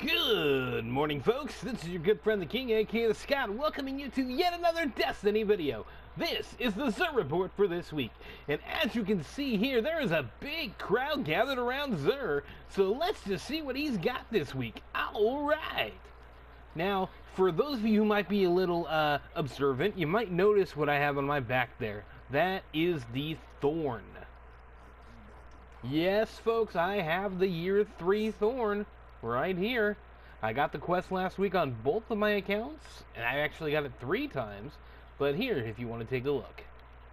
Good morning, folks. This is your good friend the King, aka the Scott, welcoming you to yet another Destiny video. This is the Xur Report for this week, and as you can see here, there is a big crowd gathered around Xur, so let's just see what he's got this week. Alright! Now, for those of you who might be a little observant, you might notice what I have on my back there. That is the Thorn. Yes, folks, I have the Year 3 Thorn right here. I got the quest last week on both of my accounts, and I actually got it 3 times. But here, if you want to take a look.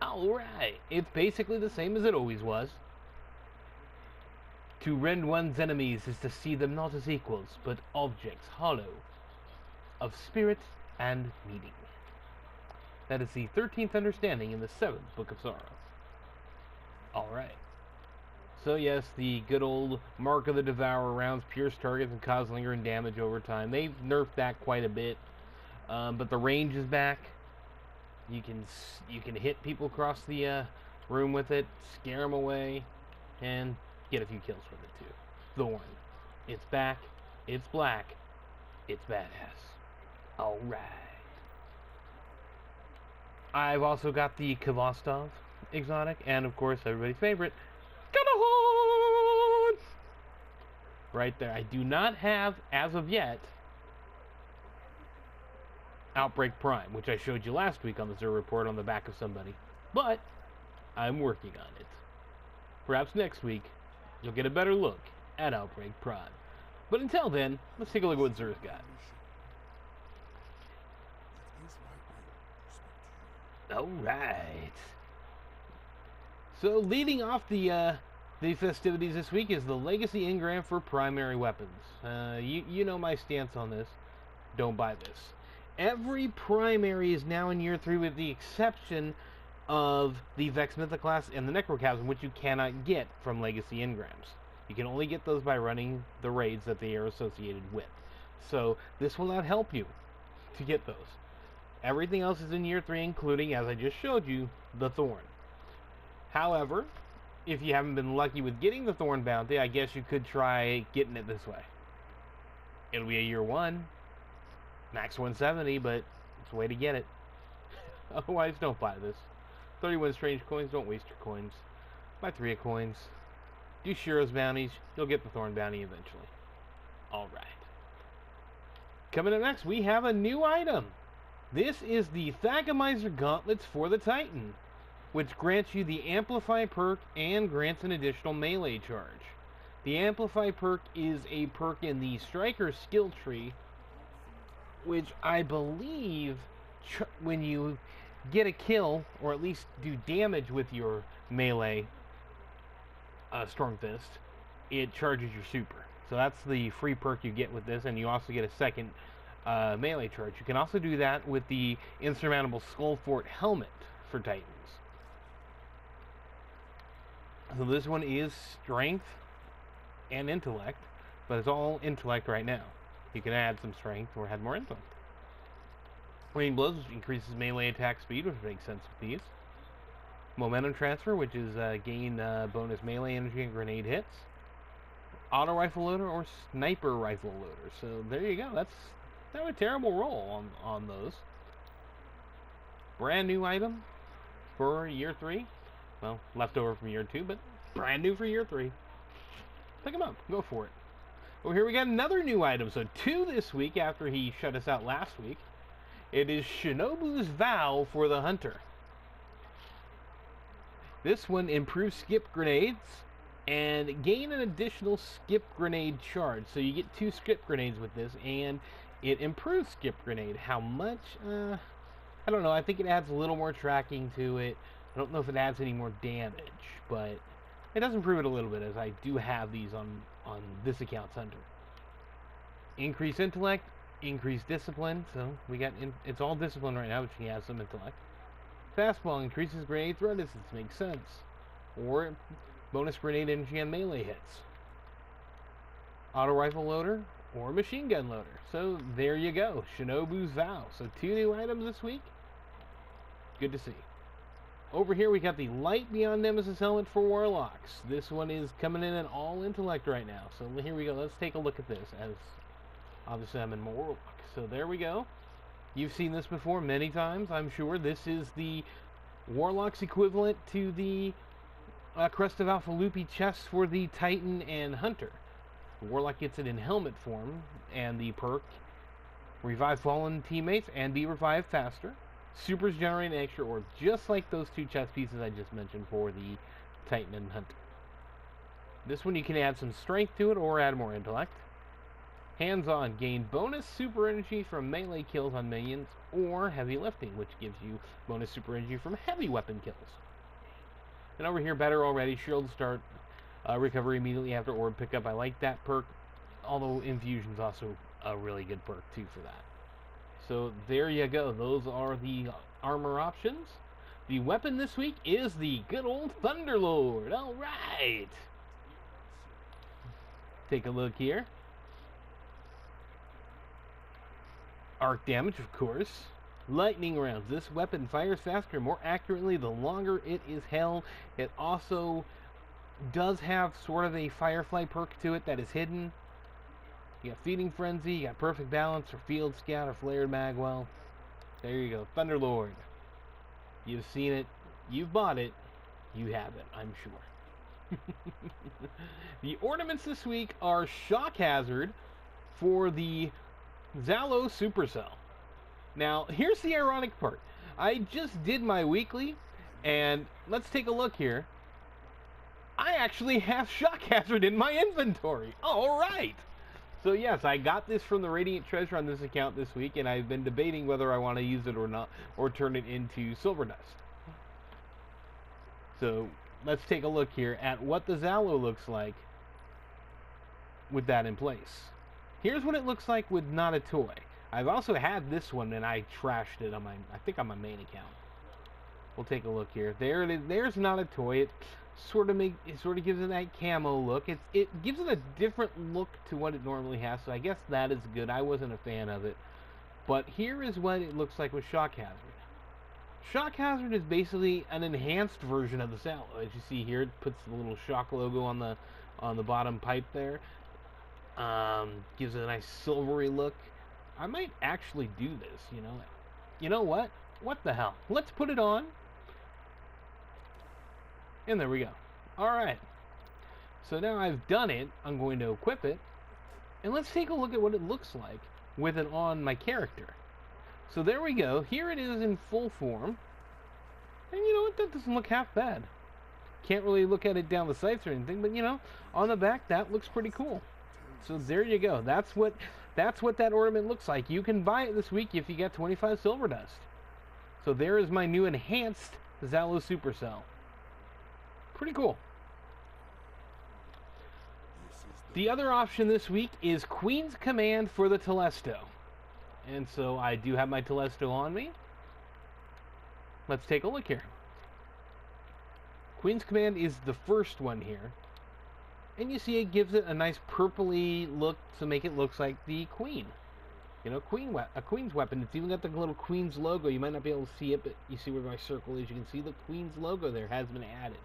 Alright, it's basically the same as it always was. To rend one's enemies is to see them not as equals, but objects hollow of spirit and meaning. That is the 13th understanding in the 7th Book of Sorrow. Alright. So yes, the good old Mark of the Devourer rounds pierce targets and cause lingering damage over time. They've nerfed that quite a bit, but the range is back. You can hit people across the room with it, scare them away, and get a few kills with it too. Thorn, it's back, it's black, it's badass. All right. I've also got the Kvostov exotic, and of course everybody's favorite, right there. I do not have, as of yet, Outbreak Prime, which I showed you last week on the Xur Report on the back of somebody. But I'm working on it. Perhaps next week, you'll get a better look at Outbreak Prime. But until then, let's take a look at what Xur's got. Alright. So, leading off the festivities this week is the Legacy Engram for primary weapons. You know my stance on this. Don't buy this. Every primary is now in Year 3 with the exception of the Vex Mythoclast and the Necrochasm, which you cannot get from Legacy Engrams. You can only get those by running the raids that they are associated with. So this will not help you to get those. Everything else is in Year 3, including, as I just showed you, the Thorn. However, if you haven't been lucky with getting the Thorn bounty, I guess you could try getting it this way. It'll be a Year 1, max 170, but it's a way to get it. Otherwise, don't buy this. 31 strange coins, don't waste your coins. Buy 3 of coins. Do Shiro's bounties, you'll get the Thorn bounty eventually. Alright. Coming up next, we have a new item. This is the Thagomizer Gauntlets for the Titan, which grants you the Amplify perk and grants an additional melee charge. The Amplify perk is a perk in the Striker skill tree, which I believe when you get a kill, or at least do damage with your melee Storm Fist, it charges your super. So that's the free perk you get with this, and you also get a second melee charge. You can also do that with the Insurmountable Skullfort helmet for Titans. So this one is strength and intellect, but it's all intellect right now. You can add some strength or add more intellect. Rain Blows, which increases melee attack speed, which makes sense with these. Momentum Transfer, which is gain bonus melee energy and grenade hits. Auto Rifle Loader or Sniper Rifle Loader. So there you go. That's not a terrible roll on those. Brand new item for Year 3. Well, leftover from Year 2, but brand new for Year 3. Pick them up. Go for it. Well, here we got another new item. So 2 this week after he shut us out last week. It is Shinobu's Vow for the Hunter. This one improves skip grenades and gain an additional skip grenade charge. So you get 2 skip grenades with this, and it improves skip grenade. How much? I don't know. I think it adds a little more tracking to it. I don't know if it adds any more damage, but it does improve it a little bit, as I do have these on this account's hunter. Increase intellect, increase discipline, so we got it's all discipline right now, but she has some intellect. Fastball increases grenade throw distance, makes sense. Or bonus grenade energy on melee hits. Auto rifle loader or machine gun loader. So there you go, Shinobu's Vow. So 2 new items this week. Good to see. Over here we got the Light Beyond Nemesis helmet for Warlocks. This one is coming in at all intellect right now. So here we go. Let's take a look at this as Obviously, I'm in my Warlock. So there we go. You've seen this before many times, I'm sure. This is the Warlock's equivalent to the Crest of Alpha Loopy chest for the Titan and Hunter. Warlock gets it in helmet form, and the perk revive fallen teammates and be revived faster. Supers generate an extra orb, just like those two chest pieces I just mentioned for the Titan and Hunter. This one you can add some strength to it or add more intellect. Hands-on, gain bonus super energy from melee kills on minions or heavy lifting, which gives you bonus super energy from heavy weapon kills. And over here, better already, shield start, recovery immediately after orb pickup. I like that perk, although infusion's also a really good perk too for that. So there you go, those are the armor options. The weapon this week is the good old Thunderlord. Alright! Take a look here. Arc damage, of course. Lightning rounds. This weapon fires faster and more accurately the longer it is held. It also does have sort of a Firefly perk to it that is hidden. You got Feeding Frenzy, you got Perfect Balance, or Field Scout, or Flared Magwell. There you go, Thunderlord. You've seen it, you've bought it, you have it, I'm sure. The ornaments this week are Shock Hazard for the Zalo Supercell. Now, here's the ironic part. I just did my weekly, and let's take a look here. I actually have Shock Hazard in my inventory. Alright! So yes, I got this from the Radiant Treasure on this account this week, and I've been debating whether I want to use it or not, or turn it into Silver Dust. So, let's take a look here at what the Zalo looks like with that in place. Here's what it looks like with Not a Toy. I've also had this one, and I trashed it on my, I think on my main account. We'll take a look here. There it is. There's Not a Toy. It sort of gives it that camo look. It gives it a different look to what it normally has, so I guess that is good. I wasn't a fan of it. But here is what it looks like with Shock Hazard. Shock Hazard is basically an enhanced version of the Zalo. As you see here, it puts the little shock logo on the bottom pipe there. Gives it a nice silvery look. I might actually do this, you know. You know what? What the hell? Let's put it on. And there we go. Alright. So now I've done it, I'm going to equip it. And let's take a look at what it looks like with it on my character. So there we go. Here it is in full form. And you know what? That doesn't look half bad. Can't really look at it down the sights or anything, but you know, on the back, that looks pretty cool. So there you go. That's what that ornament looks like. You can buy it this week if you get 25 Silver Dust. So there is my new enhanced Zalo Supercell. Pretty cool. The other option this week is Queen's Command for the Telesto. And so I do have my Telesto on me. Let's take a look here. Queen's Command is the first one here. And you see it gives it a nice purpley look to make it look like the Queen. You know, a Queen's weapon. It's even got the little Queen's logo. You might not be able to see it, but you see where my circle is. You can see the Queen's logo there has been added.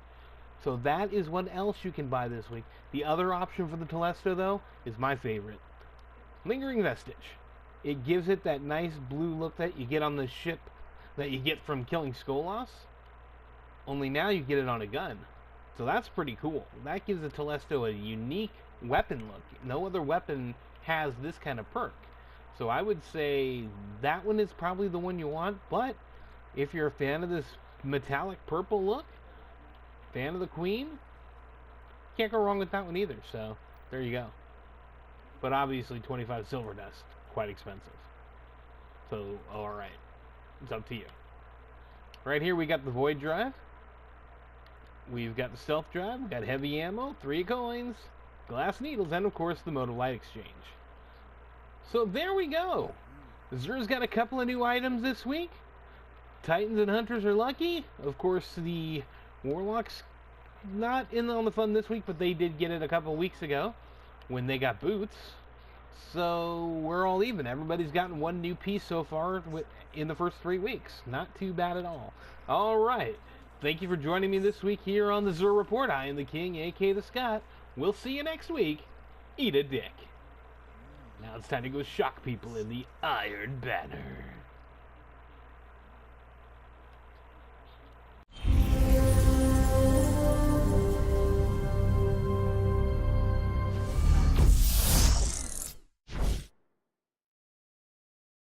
So that is what else you can buy this week. The other option for the Telesto, though, is my favorite. Lingering Vestige. It gives it that nice blue look that you get on the ship that you get from killing Skolas. Only now you get it on a gun. So that's pretty cool. That gives the Telesto a unique weapon look. No other weapon has this kind of perk. So I would say that one is probably the one you want. But if you're a fan of this metallic purple look, fan of the Queen, can't go wrong with that one either. So there you go. But obviously 25 Silver Dust, quite expensive. So alright, it's up to you. Right here we got the Void Drive. We've got the Stealth Drive, we've got Heavy Ammo, 3 coins, Glass Needles, and of course the Mode of Light Exchange. So there we go. Xur's got a couple of new items this week. Titans and Hunters are lucky. Of course the Warlocks not in on the fun this week, but they did get it a couple of weeks ago when they got boots. So we're all even. Everybody's gotten one new piece so far in the first 3 weeks. Not too bad at all. Alright. Thank you for joining me this week here on the Xur Report. I am the King, aka the Scott. We'll see you next week. Eat a dick. Now it's time to go shock people in the Iron Banner.